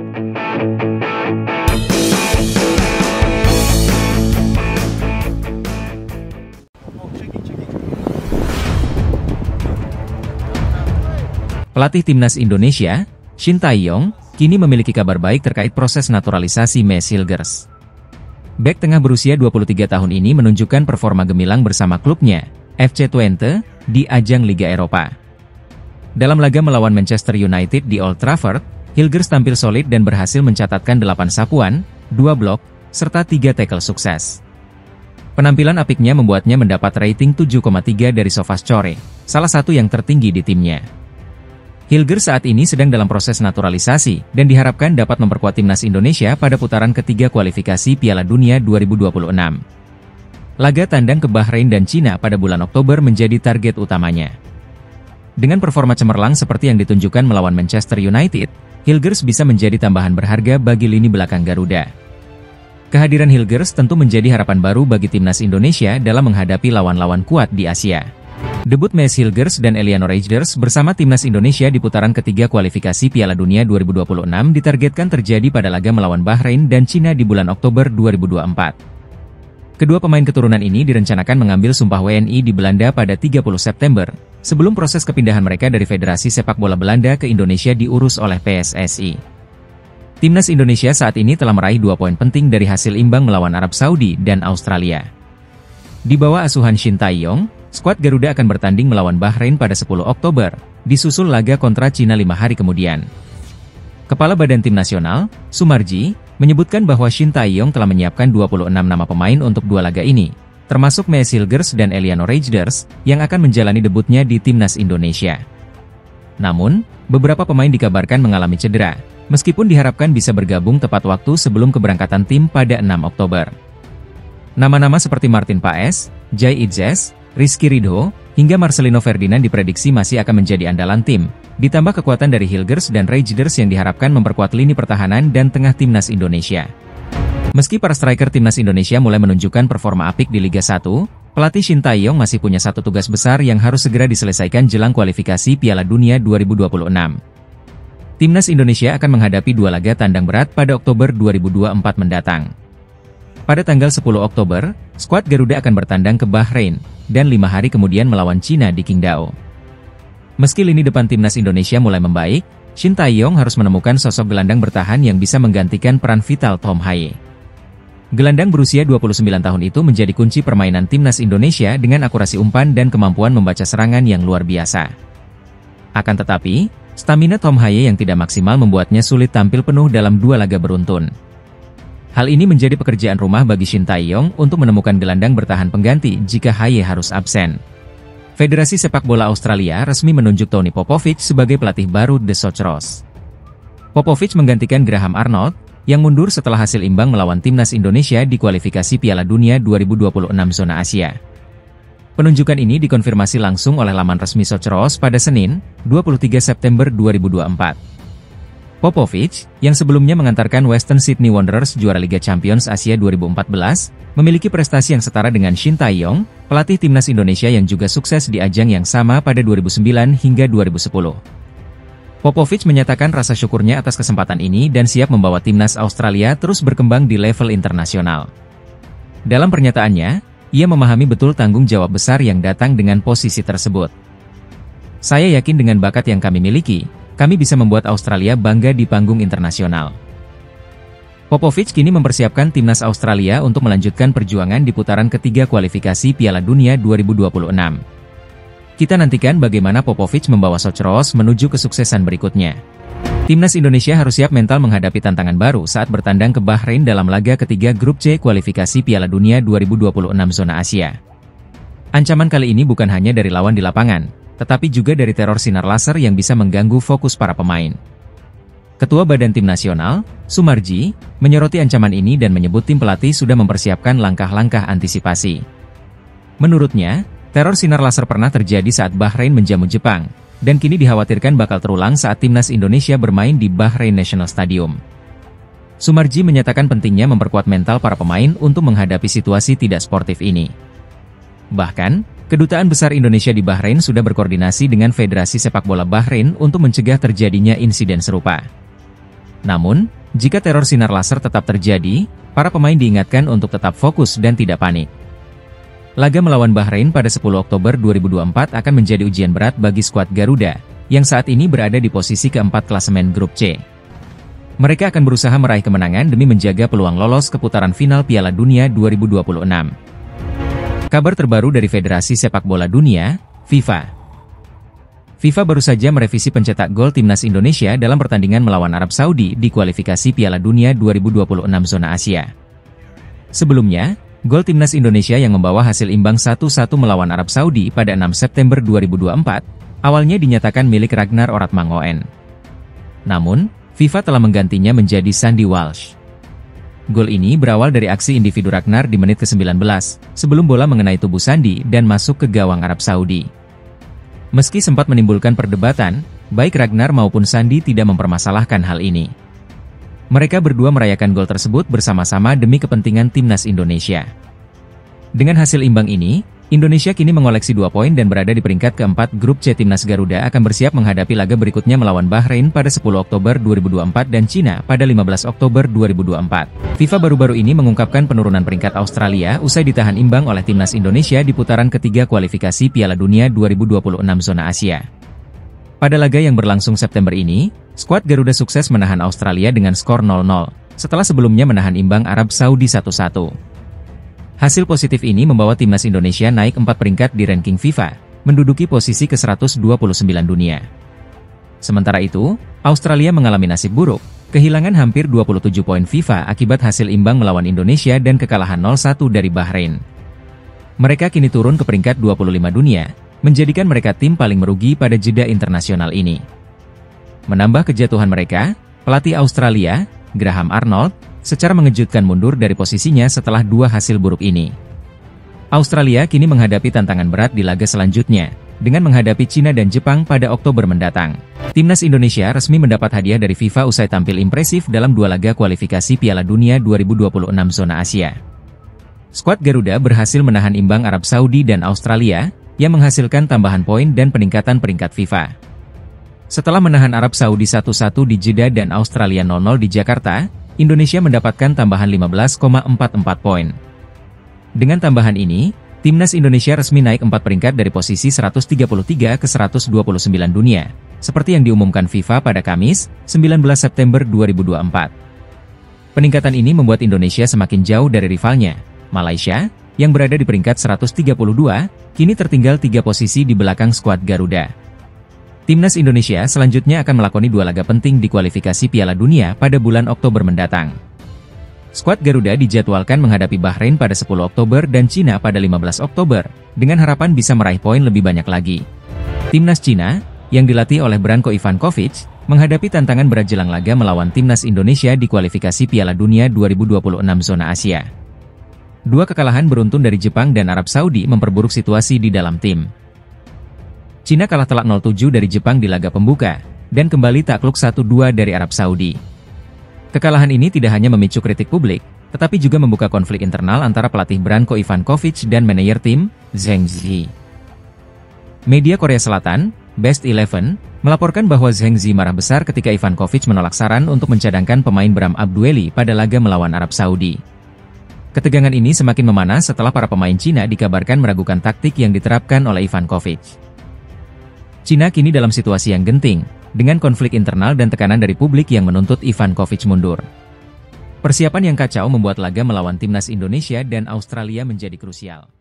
Pelatih Timnas Indonesia, Shin Tae-yong, kini memiliki kabar baik terkait proses naturalisasi Maes Hilgers. Bek tengah berusia 23 tahun ini menunjukkan performa gemilang bersama klubnya, FC Twente, di ajang Liga Eropa. Dalam laga melawan Manchester United di Old Trafford, Hilgers tampil solid dan berhasil mencatatkan 8 sapuan, 2 blok, serta 3 tackle sukses. Penampilan apiknya membuatnya mendapat rating 7,3 dari SofaScore, salah satu yang tertinggi di timnya. Hilgers saat ini sedang dalam proses naturalisasi dan diharapkan dapat memperkuat timnas Indonesia pada putaran ketiga kualifikasi Piala Dunia 2026. Laga tandang ke Bahrain dan Cina pada bulan Oktober menjadi target utamanya. Dengan performa cemerlang seperti yang ditunjukkan melawan Manchester United, Hilgers bisa menjadi tambahan berharga bagi lini belakang Garuda. Kehadiran Hilgers tentu menjadi harapan baru bagi timnas Indonesia dalam menghadapi lawan-lawan kuat di Asia. Debut Maes Hilgers dan Eliano Reijnders bersama timnas Indonesia di putaran ketiga kualifikasi Piala Dunia 2026 ditargetkan terjadi pada laga melawan Bahrain dan Cina di bulan Oktober 2024. Kedua pemain keturunan ini direncanakan mengambil sumpah WNI di Belanda pada 30 September, sebelum proses kepindahan mereka dari Federasi Sepak Bola Belanda ke Indonesia diurus oleh PSSI. Timnas Indonesia saat ini telah meraih 2 poin penting dari hasil imbang melawan Arab Saudi dan Australia. Di bawah asuhan Shin Tae-yong, skuad Garuda akan bertanding melawan Bahrain pada 10 Oktober, disusul laga kontra Cina 5 hari kemudian. Kepala Badan Tim Nasional, Sumarji, menyebutkan bahwa Shin Tae-yong telah menyiapkan 26 nama pemain untuk 2 laga ini, termasuk Maes Hilgers dan Eliano Reijnders, yang akan menjalani debutnya di timnas Indonesia. Namun, beberapa pemain dikabarkan mengalami cedera, meskipun diharapkan bisa bergabung tepat waktu sebelum keberangkatan tim pada 6 Oktober. Nama-nama seperti Martin Paes, Jai Idzes, Rizky Ridho, hingga Marcelino Ferdinand diprediksi masih akan menjadi andalan tim, ditambah kekuatan dari Hilgers dan Reijnders yang diharapkan memperkuat lini pertahanan dan tengah timnas Indonesia. Meski para striker timnas Indonesia mulai menunjukkan performa apik di Liga 1, pelatih Shin Tae-yong masih punya satu tugas besar yang harus segera diselesaikan jelang kualifikasi Piala Dunia 2026. Timnas Indonesia akan menghadapi 2 laga tandang berat pada Oktober 2024 mendatang. Pada tanggal 10 Oktober, skuad Garuda akan bertandang ke Bahrain, dan 5 hari kemudian melawan Cina di Qingdao. Meski lini depan timnas Indonesia mulai membaik, Shin Tae-yong harus menemukan sosok gelandang bertahan yang bisa menggantikan peran vital Tom Haye. Gelandang berusia 29 tahun itu menjadi kunci permainan timnas Indonesia dengan akurasi umpan dan kemampuan membaca serangan yang luar biasa. Akan tetapi, stamina Tom Haye yang tidak maksimal membuatnya sulit tampil penuh dalam 2 laga beruntun. Hal ini menjadi pekerjaan rumah bagi Shin Tae-yong untuk menemukan gelandang bertahan pengganti jika Haye harus absen. Federasi Sepak Bola Australia resmi menunjuk Tony Popovic sebagai pelatih baru The Socceroos. Popovic menggantikan Graham Arnold, yang mundur setelah hasil imbang melawan timnas Indonesia di kualifikasi Piala Dunia 2026 zona Asia. Penunjukan ini dikonfirmasi langsung oleh laman resmi Socceroos pada Senin, 23 September 2024. Popovic, yang sebelumnya mengantarkan Western Sydney Wanderers juara Liga Champions Asia 2014, memiliki prestasi yang setara dengan Shin Tae-yong, pelatih timnas Indonesia yang juga sukses di ajang yang sama pada 2009 hingga 2010. Popovic menyatakan rasa syukurnya atas kesempatan ini dan siap membawa timnas Australia terus berkembang di level internasional. Dalam pernyataannya, ia memahami betul tanggung jawab besar yang datang dengan posisi tersebut. Saya yakin dengan bakat yang kami miliki, kami bisa membuat Australia bangga di panggung internasional. Popovic kini mempersiapkan timnas Australia untuk melanjutkan perjuangan di putaran ketiga kualifikasi Piala Dunia 2026. Kita nantikan bagaimana Popovic membawa Socceroos menuju kesuksesan berikutnya. Timnas Indonesia harus siap mental menghadapi tantangan baru saat bertandang ke Bahrain dalam laga ketiga Grup C kualifikasi Piala Dunia 2026 zona Asia. Ancaman kali ini bukan hanya dari lawan di lapangan, tetapi juga dari teror sinar laser yang bisa mengganggu fokus para pemain. Ketua Badan Tim Nasional, Sumarji, menyoroti ancaman ini dan menyebut tim pelatih sudah mempersiapkan langkah-langkah antisipasi. Menurutnya, teror sinar laser pernah terjadi saat Bahrain menjamu Jepang, dan kini dikhawatirkan bakal terulang saat timnas Indonesia bermain di Bahrain National Stadium. Sumarji menyatakan pentingnya memperkuat mental para pemain untuk menghadapi situasi tidak sportif ini. Bahkan, Kedutaan Besar Indonesia di Bahrain sudah berkoordinasi dengan Federasi Sepak Bola Bahrain untuk mencegah terjadinya insiden serupa. Namun, jika teror sinar laser tetap terjadi, para pemain diingatkan untuk tetap fokus dan tidak panik. Laga melawan Bahrain pada 10 Oktober 2024 akan menjadi ujian berat bagi skuad Garuda, yang saat ini berada di posisi keempat klasemen grup C. Mereka akan berusaha meraih kemenangan demi menjaga peluang lolos ke putaran final Piala Dunia 2026. Kabar terbaru dari Federasi Sepak Bola Dunia, FIFA. FIFA baru saja merevisi pencetak gol timnas Indonesia dalam pertandingan melawan Arab Saudi di kualifikasi Piala Dunia 2026 zona Asia. Sebelumnya, gol timnas Indonesia yang membawa hasil imbang 1-1 melawan Arab Saudi pada 6 September 2024, awalnya dinyatakan milik Ragnar Oratmangoen. Namun, FIFA telah menggantinya menjadi Sandy Walsh. Gol ini berawal dari aksi individu Ragnar di menit ke-19, sebelum bola mengenai tubuh Sandy dan masuk ke gawang Arab Saudi. Meski sempat menimbulkan perdebatan, baik Ragnar maupun Sandy tidak mempermasalahkan hal ini. Mereka berdua merayakan gol tersebut bersama-sama demi kepentingan timnas Indonesia. Dengan hasil imbang ini, Indonesia kini mengoleksi 2 poin dan berada di peringkat keempat grup C. Timnas Garuda akan bersiap menghadapi laga berikutnya melawan Bahrain pada 10 Oktober 2024 dan Cina pada 15 Oktober 2024. FIFA baru-baru ini mengungkapkan penurunan peringkat Australia usai ditahan imbang oleh Timnas Indonesia di putaran ketiga kualifikasi Piala Dunia 2026 zona Asia. Pada laga yang berlangsung September ini, skuad Garuda sukses menahan Australia dengan skor 0-0, setelah sebelumnya menahan imbang Arab Saudi 1-1. Hasil positif ini membawa timnas Indonesia naik 4 peringkat di ranking FIFA, menduduki posisi ke-129 dunia. Sementara itu, Australia mengalami nasib buruk, kehilangan hampir 27 poin FIFA akibat hasil imbang melawan Indonesia dan kekalahan 0-1 dari Bahrain. Mereka kini turun ke peringkat 25 dunia, menjadikan mereka tim paling merugi pada jeda internasional ini. Menambah kejatuhan mereka, pelatih Australia, Graham Arnold, secara mengejutkan mundur dari posisinya setelah 2 hasil buruk ini. Australia kini menghadapi tantangan berat di laga selanjutnya, dengan menghadapi Cina dan Jepang pada Oktober mendatang. Timnas Indonesia resmi mendapat hadiah dari FIFA usai tampil impresif dalam 2 laga kualifikasi Piala Dunia 2026 zona Asia. Skuad Garuda berhasil menahan imbang Arab Saudi dan Australia, yang menghasilkan tambahan poin dan peningkatan peringkat FIFA. Setelah menahan Arab Saudi 1-1 di Jeddah dan Australia 0-0 di Jakarta, Indonesia mendapatkan tambahan 15,44 poin. Dengan tambahan ini, timnas Indonesia resmi naik 4 peringkat dari posisi 133 ke 129 dunia, seperti yang diumumkan FIFA pada Kamis, 19 September 2024. Peningkatan ini membuat Indonesia semakin jauh dari rivalnya, Malaysia, yang berada di peringkat 132, kini tertinggal 3 posisi di belakang skuad Garuda. Timnas Indonesia selanjutnya akan melakoni 2 laga penting di kualifikasi Piala Dunia pada bulan Oktober mendatang. Skuad Garuda dijadwalkan menghadapi Bahrain pada 10 Oktober dan Cina pada 15 Oktober, dengan harapan bisa meraih poin lebih banyak lagi. Timnas Cina, yang dilatih oleh Branko Ivankovic, menghadapi tantangan berat jelang laga melawan Timnas Indonesia di kualifikasi Piala Dunia 2026 zona Asia. 2 kekalahan beruntun dari Jepang dan Arab Saudi memperburuk situasi di dalam tim. Cina kalah telak 0-7 dari Jepang di laga pembuka, dan kembali takluk 1-2 dari Arab Saudi. Kekalahan ini tidak hanya memicu kritik publik, tetapi juga membuka konflik internal antara pelatih Branko Ivankovic dan manajer tim, Zheng Zi. Media Korea Selatan, Best 11, melaporkan bahwa Zheng Zi marah besar ketika Ivankovic menolak saran untuk mencadangkan pemain Bram Abdueli pada laga melawan Arab Saudi. Ketegangan ini semakin memanas setelah para pemain Cina dikabarkan meragukan taktik yang diterapkan oleh Ivankovic. Cina kini dalam situasi yang genting, dengan konflik internal dan tekanan dari publik yang menuntut Ivankovic mundur. Persiapan yang kacau membuat laga melawan timnas Indonesia dan Australia menjadi krusial.